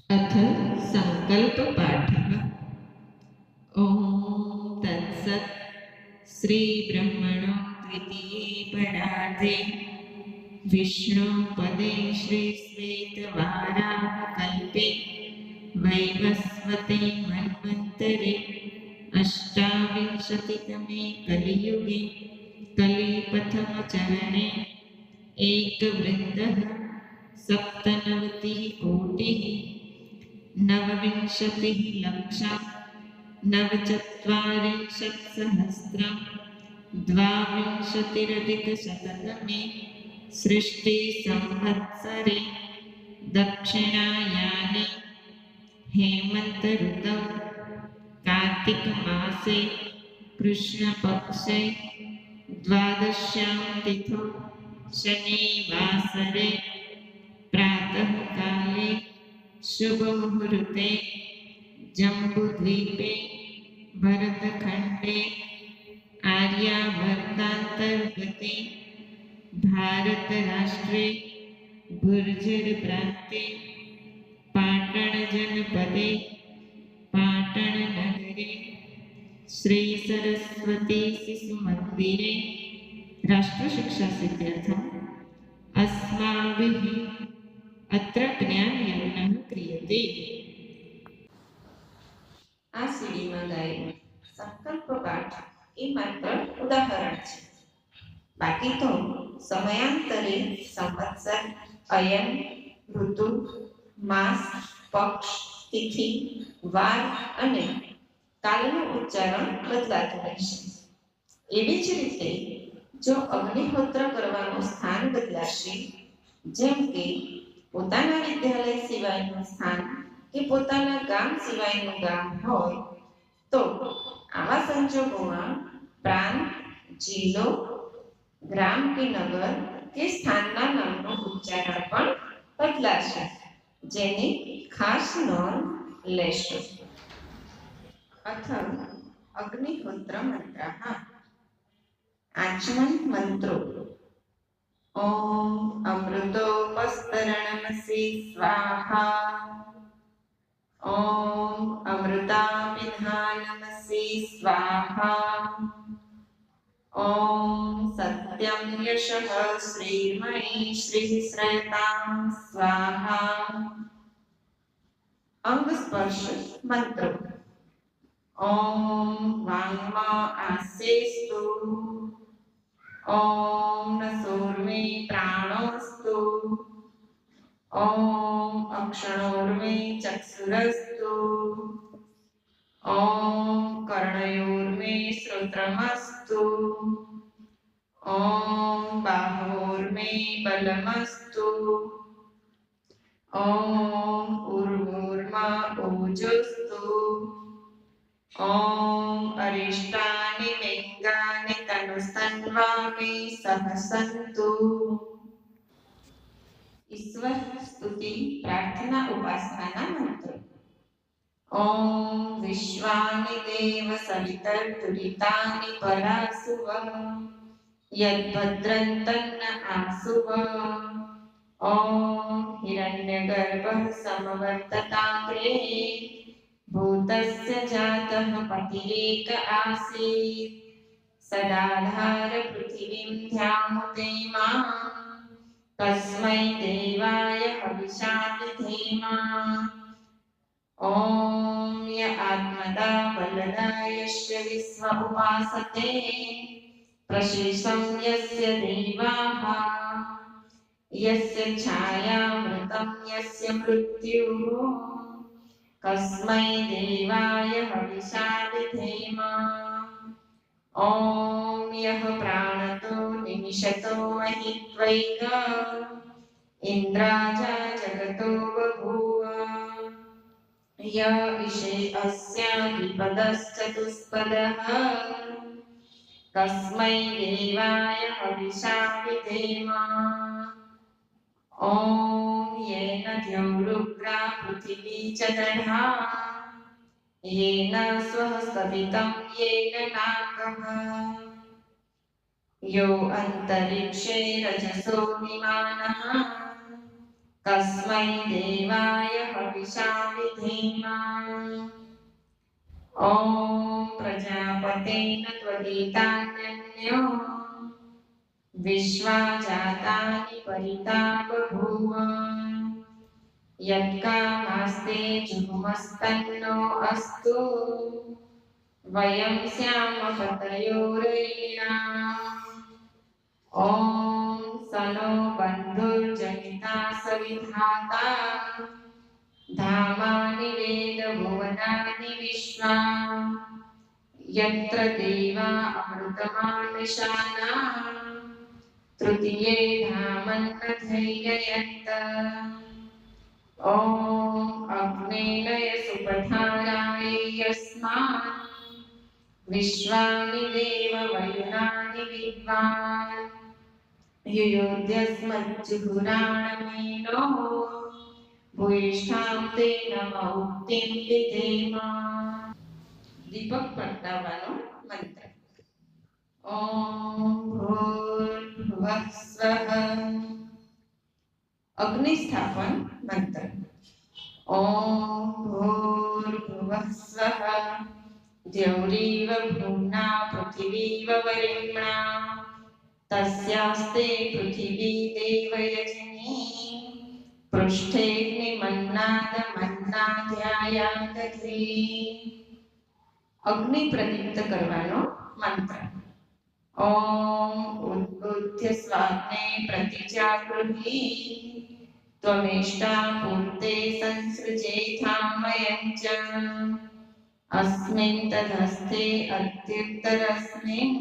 अथ सङ्कल्पपाठः। ॐ तत्सत्। श्रीब्रह्मणो द्वितीये परार्धे विष्णुपदे श्रीश्वेतवाराहकल्पे वैवस्वते मन्वन्तरे अष्टाविंशतितमे कलियुगे कलिप्रथमचरणे एकवृन्दः सप्तनवतिः कोटिः नवविंशतिः लक्षं नवचत्वारिंशत्सहस्रं द्वाविंशतिरधिकशततमे सृष्टिसंवत्सरे दक्षिणायाने हेमन्तऋतौ कार्तिकमासे कृष्णपक्षे द्वादश्यां तिथौ शनिवासरे प्रातःकाले शुभमुहूर्ते जम्बूद्वीपे भरतखण्डे आर्यावर्तान्तर्गते भारतराष्ट्रे गुर्जर प्रान्ते पाटणजनपदे पाटणनगरे श्रीसरस्वती शिशुमन्दिरे राष्ट्रशिक्षासिद्ध्यर्थम् अस्माभिः अत्र ज्ञानयज्ञः क्रियते। આ સીડીમાં ગાયેલો સંકલ્પ પાઠ એ માત્ર ઉદાહરણ છે. બાકી તો સમયાંતરે સંવત્સર, અયન, ઋતુ, માસ, પક્ષ, તિથિ, વાર અને કાલનું ઉચ્ચારણ બદલાતું રહેશે. એવી જ રીતે જો અગ્નિહોત્ર કરવાનું સ્થાન બદલાશે, જેમ કે પોતાના વિદ્યાલય સિવાયનું સ્થાન કે પોતાના ગામ સિવાયનું ગામ હોય, તો આવા સંજોગોમાં પ્રાંત, જિલ્લો, ગ્રામ કે નગર કે સ્થાનના નામનું ઉચ્ચારણ પણ બદલાશે, જેની ખાસ નોંધ લેશો. અથ અગ્નિહોત્ર મંત્રઃ. આચમન મંત્રો. ઓમ અમૃતોપસ્તરણમસી સ્વાહા. ઓમ અમૃતાપિધાનમસી સ્વાહા. ઓમ સત્યમ યશઃ શ્રીર્મયી શ્રીશ્રયતાં સ્વાહા. અંગ સ્પર્શ મંત્રો. ઓમ વાંગમાં આસેસ્તુ. ઓમ નસોર્મે પ્રાણોસ્તુ. ઓમ અક્ષણોર્મે ચક્ષુરસ્તુ. ઓમ કર્ણયોર્મે શ્રોત્રમસ્તુ. ઓમ બાહોર્મે બલમસ્તુ. ઓમ ઉર્વોર્મા ઓજસ્તુ. ઓમ અરિષ્ટાનિ મેંગાનિ તનુસ્તન્વામિ સહસંતુ. ઈશ્વર સ્તુતિ પ્રાર્થના ઉપાસનાના મંત્રો. ઓમ વિશ્વાનિ દેવ સવિતર્તુરિતાનિ પરાસુવ યદ્ભદ્રંતન્ન આસુવ. ઓમ હિરણ્યગર્ભઃ સમવર્તતાગ્રે ભૂતસ્ય જાતઃ પતિરેક આસીત સદાધાર પૃથિવીં ધ્યામુતે માં તસ્मै દેવાય હવિષા વિધેમા. ઓમ ય આત્મદા બલદા યસ્ય વિશ્વ ઉપાસતે પ્રશેષં યસ્ય દેવાઃ યસ્ય છાયામૃતં યસ્ય મૃત્યુઃ તસ્मै દેવાય હવિષા વિધેમા. ઓમ યઃ પ્રાણતો નિમિષતો મહિત્વૈક ઇન્દ્રાજા જગતો બભૂવ ય વિષે અસ્યા દ્વિપદશ્ચતુષ્પદઃ તસ્मै દેવાય હવિષા વિધેમા. ઓમ યેન દ્યૌરુગ્રા પૃથિવી ચ દઢા येन स्वः सवितं येन नाकः यो अन्तरिक्षे रजसो विमानः तस्मै देवाय हविषा विधेम। ॐ प्रजापतेन त्वरितान्यन्यो विश्वा जातानि परिता बभूव। यत्कामास्ते जुहुमस्तन्नो अस्तु वयं स्याम पतयोरयिणाम्। ॐ सनो बन्धुर्जनिता सविधाता धामानि वेदभुवनानि विश्वा। यत्र देवा अमृतमानशाना तृतीये धामन्नधैर्ययन्त। ॐ अग्नेय सुपठाराय यस्मान् विश्वानि देव वयुनानि विद्वान्। युयोध्यस्मज्जुहुराणमेनो भूयिष्ठां ते नम उक्तिं विधेम। दीपक प्रगटावવાનો મંત્ર। ઓમ ભૂર્ભુવઃ સ્વઃ। અગ્નિ સ્થાપન મંત્ર। ઓમ ભૂર્ભુવઃ સ્વઃ। દ્યૌરીવ ભૂમ્ના પૃથિવીવ વરેણ્યા तस्यास्ते पृथिवी देवयजनी पृष्ठेऽग्निमन्नादमन्नाध्यायादग्रे। अग्नि प्रदीप्त करवानो मंत्र। ओम उद्बुद्ध्य स्वाग्ने प्रतिजागृहि त्वमेष्टा पूर्ते संसृजेथामयं च। अस्मिन् तदस्ते अत्युत्तरस्मिन्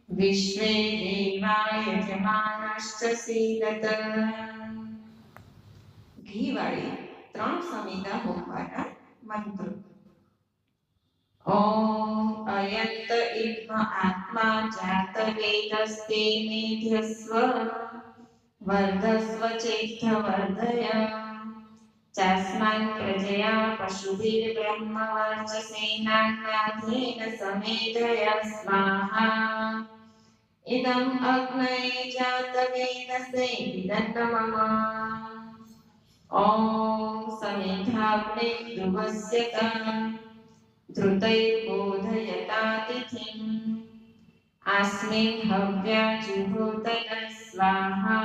विश्वे देवा यजमानश्च सीदत। घीवाળી 3 સમિધા હોમવાના મંત્રો। ઓમ અયંત ઇદ્મ આત્મા જાત વેદસ્તે મેધસ્વ વર્ધસ્વ ચેષ્ઠ વર્ધય ચાસ્માન પ્રજયા પશુभिर्ब्रह्मवर्चसेनान्नाथेन समेधय स्वाहा। इदम् अग्नये जातवेदसे विदन्नमम। ॐ समिधाग्ने ध्रुवस्य धृतैर्बोधयतातिथिम् अस्मिन् हव्या जुहोतन स्वाहा।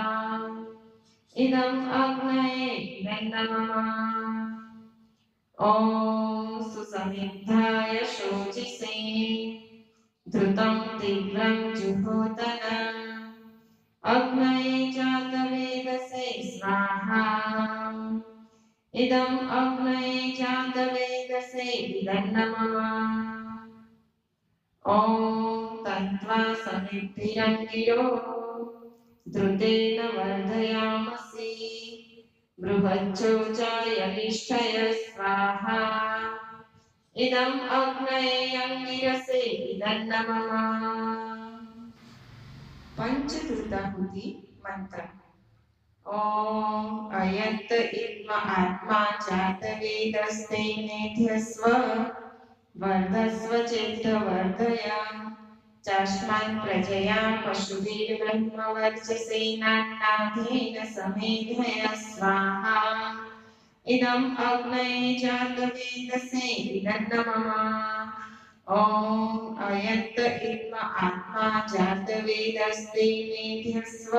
इदम् अग्नये विदन्नमम। ॐ सुसमिद्धाय शोचिसे धृतं तीव्रं जुहोतन अग्नये जातवेदसे स्वाहा। इदम् अग्नये जातवेदसे विदन्नमम। ॐ तन्त्वा समिद्भिरङ्गिरो धृतेन वर्धयामसि बृहच्चोचायनिष्ठय स्वाहा। इदम् अग्नये अंगिरसे विदन्नमम। पंचदूताहुति मंत्र। ओम अयंत इद्म आत्मा जातवेदस्ते मेध्यस्व वर्धस्व चेत् वर्धय चास्मान् प्रजया पशुभिर्ब्रह्मवर्चसेनान्नाथेन समेधय स्वाहा। इदम् अग्नये जातवेदसे विदन्नमम। ॐ अयंत इद्म आत्मा जातवेदस्ते मेध्यस्व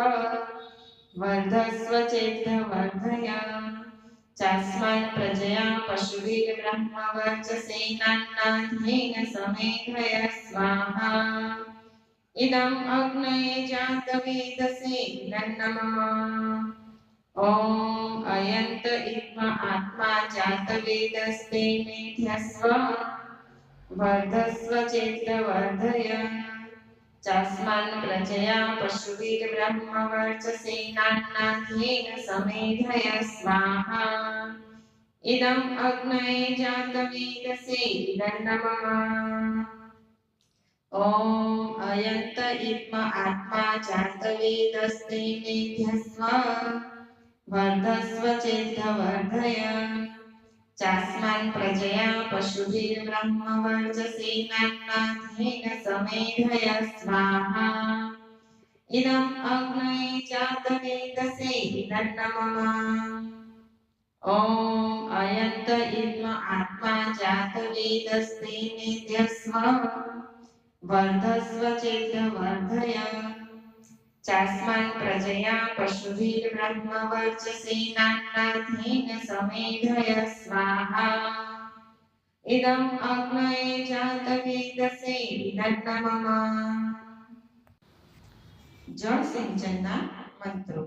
वर्धस्व चेत् वर्धय चास्मान् प्रजया पशुभिर्ब्रह्मवर्चसेनान्नाथेन समेधय स्वाहा। इदम् अग्नये जातवेदसे विदन्नमम। ॐ अयंत इद्म आत्मा जातवेदस्ते मेध्यस्व वर्धस्व चेत् वर्धय चास्मान् प्रजया पशुभिर्ब्रह्मवर्चसेनान्नाथेन समेधय स्वाहा। इदम् अग्नये जातवेदसे विदन्नमम। ॐ अयंत इद्म आत्मा जातवेदस्ते मेध्यस्व वर्धस्व चेत् वर्धय चास्मान् प्रजया पशुभिर्ब्रह्मवर्चसेनान्नाथेन समेधय स्वाहा। इदम् अग्नये जातवेदसे इदन्नमः ॐ अयन्त इद्म आत्मा जातवेदस्ते मेध्यस्व वर्धस्व चेद्वर्धय चास्मान् प्रजया पशुभिर्ब्रह्मवर्चसेनान्नाथेन समेधय स्वाहा इदम् अग्नये जातवेदसे इदन्नमः जल सिंचनना मंत्रो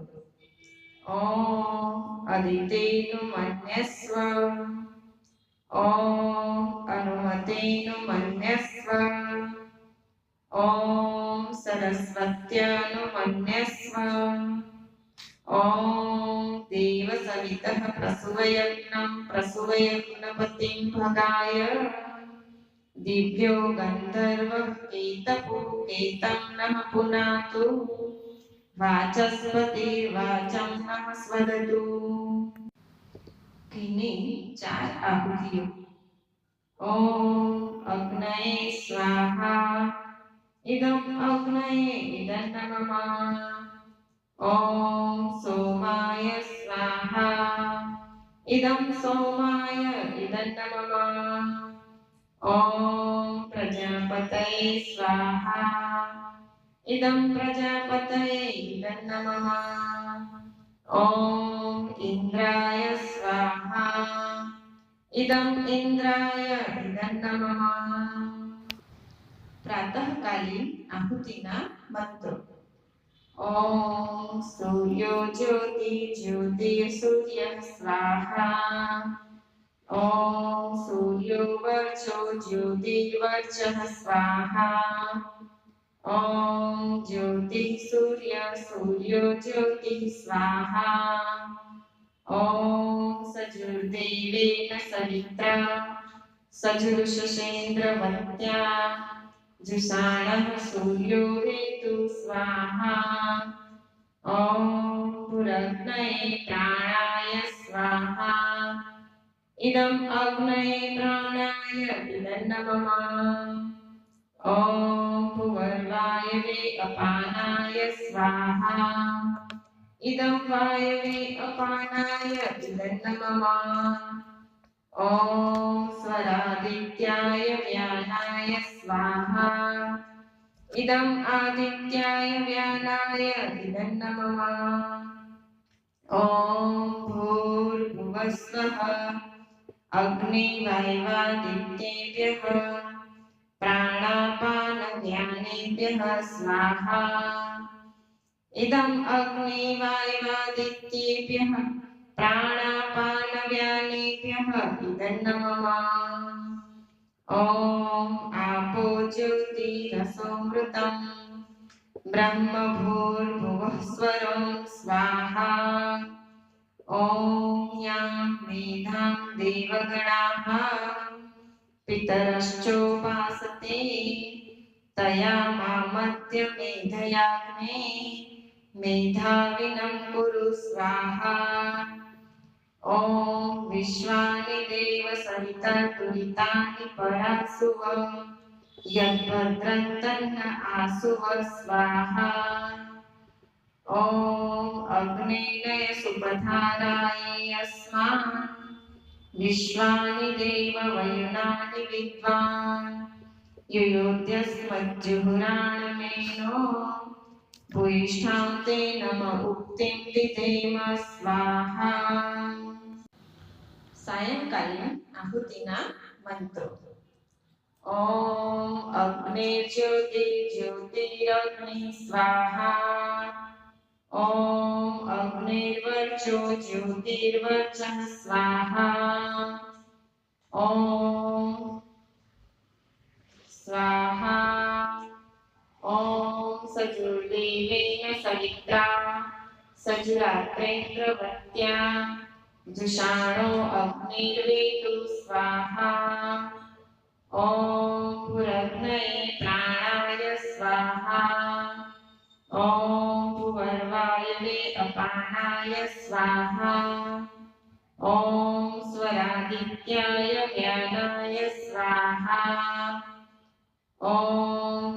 ओम अदितेनुमन्यस्व ओम अनुमतेनुमन्यस्व ओम सरस्वत्यानुमन्यस्व ओम देवसवितः प्रसूवयज्ञं प्रसूवयज्ञपतिं भगाय दिव्यो गन्धर्वः केतपुकेतं नः पुनातु वाचस्पतिर्वाचं नः स्वदतु घीनी 4 आहुतियों ओम अग्नये स्वाहा इदम् अग्नये इदन्नमः ओम सोमाय स्वाहा इदं सोमाय इदन्नमः ॐ प्रजापतये स्वाहा इदं प्रजापतये इदन्नमः ॐ इन्द्राय स्वाहा इदम् इन्द्राय इदन्नमः प्रातःकालीन आहुतिना मंत्रो ॐ सूर्यो ज्योति ज्योतिर्सूर्यः स्वाहा ॐ सूर्यो वर्चो ज्योतिर्वर्चः स्वाहा ॐ ज्योतिः सूर्यो ज्योतिः स्वाहा ॐ सजुर्देवेन सवित्रा सजुषेन्द्रवत्या जुषाणः सूर्यो हेतु स्वाहा ॐ पुरग्नये प्राणाय स्वाहा इदम् अग्नये प्राणाय इदन्नमः ॐ भुवर्वायवे अपानाय स्वाहा इदं वायवे अपानाय इदन्नमः ॐ स्वरादित्याय व्यानाय स्वाहा इदम् आदित्याय व्यानाय इदन्नमः ॐ भूर्भुवस्वः अग्निवायवादित्येभ्यः प्राणापानव्यानेभ्यः स्वाहा इदम् अग्निवायवादित्येभ्यः प्राणापानव्यानेभ्यः इदन्नमः ॐ आपो ज्योतिरसोमृतं ब्रह्मभूर्भुवः स्वरं स्वाहा ॐ यां मेधां देवगणाः पितरश्चोपासते तया मामद्य मेधयाग्ने मेधाविनं कुरु स्वाहा ॐ विश्वानि देव सविता दुरितानि परासुव यद्भद्रं तन्न आसुव स्वाहा ॐ अग्नेनय सुपधाराये अस्मान् विश्वानि देव वयुनानि विद्वान् युयोध्यस्मज्जुहुराणमेनो भूयिष्ठां ते नम उक्तिं दिधेम स्वाहा सायंकालीन आहुतिना मंत्रो ॐ अग्निर्ज्योतिर्ज्योतिरग्निः स्वाहा ॐ अग्निर्वर्चो ज्योतिर्वर्चः स्वाहा ॐ स्वाहा ॐ सजुर्देवेन सवित्रा सजुरात्रेन्द्रवत्या जुषाणो अग्निर्वेदु स्वाहा ॐ पुरग्नये प्राणाय स्वाहा ॐ भुवर्वायवे अपानाय स्वाहा ॐ स्वरादित्याय व्यानाय स्वाहा ॐ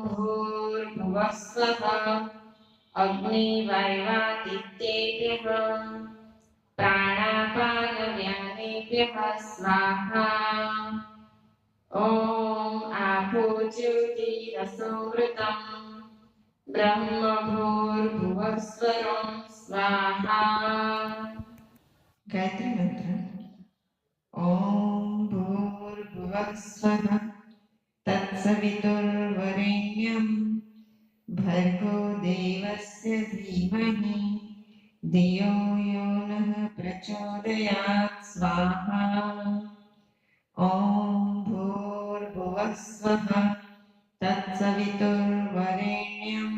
भूर्भुवः स्वः अग्निवायवादित्येभ्यः प्राणापानव्यानेभ्यः स्वाहा ॐ आभूज्योतिरसोमृतम् ब्रह्मभूर्भुवस्वरं स्वाहा गायत्री मंत्र। ॐ भूर्भुवः स्वः तत्सवितुर्वरेण्यं भर्गो देवस्य धीमहि धियो यो नः प्रचोदयात् स्वाहा ॐ भूर्भुवः स्वः तत्सवितुर्वरेण्यं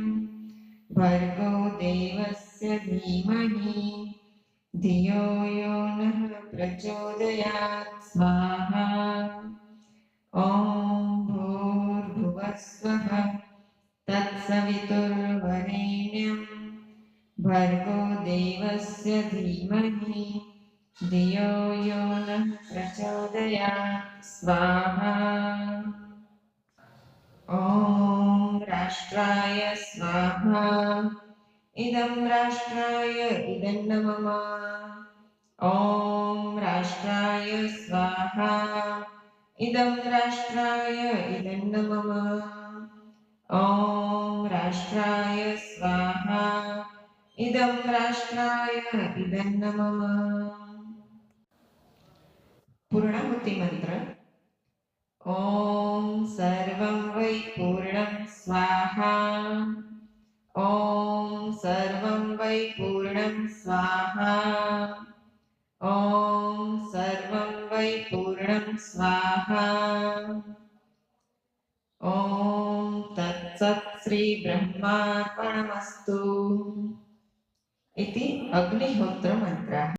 भर्गो देवस्य धीमहि धियो यो नः प्रचोदयात् स्वाहा ॐ भूर्भुवः स्वः तत्सवितुर्वरेण्यं भर्गो देवस्य धीमहि धियो यो नः प्रचोदयात् स्वाहा ॐ राष्ट्राय स्वाहा इदं राष्ट्राय इदं मम ॐ राष्ट्राय स्वाहा इदं राष्ट्राय इदं मम ॐ राष्ट्राय स्वाहा इदं राष्ट्राय इदं मम पूर्णाहुति मंत्र। ॐ सर्वं वै पूर्णं स्वाहा ॐ सर्वं वै पूर्णं स्वाहा ॐ सर्वं वै पूर्णं स्वाहा ॐ तत्सत् श्रीब्रह्मार्पणमस्तु इति अग्निहोत्र मंत्रः।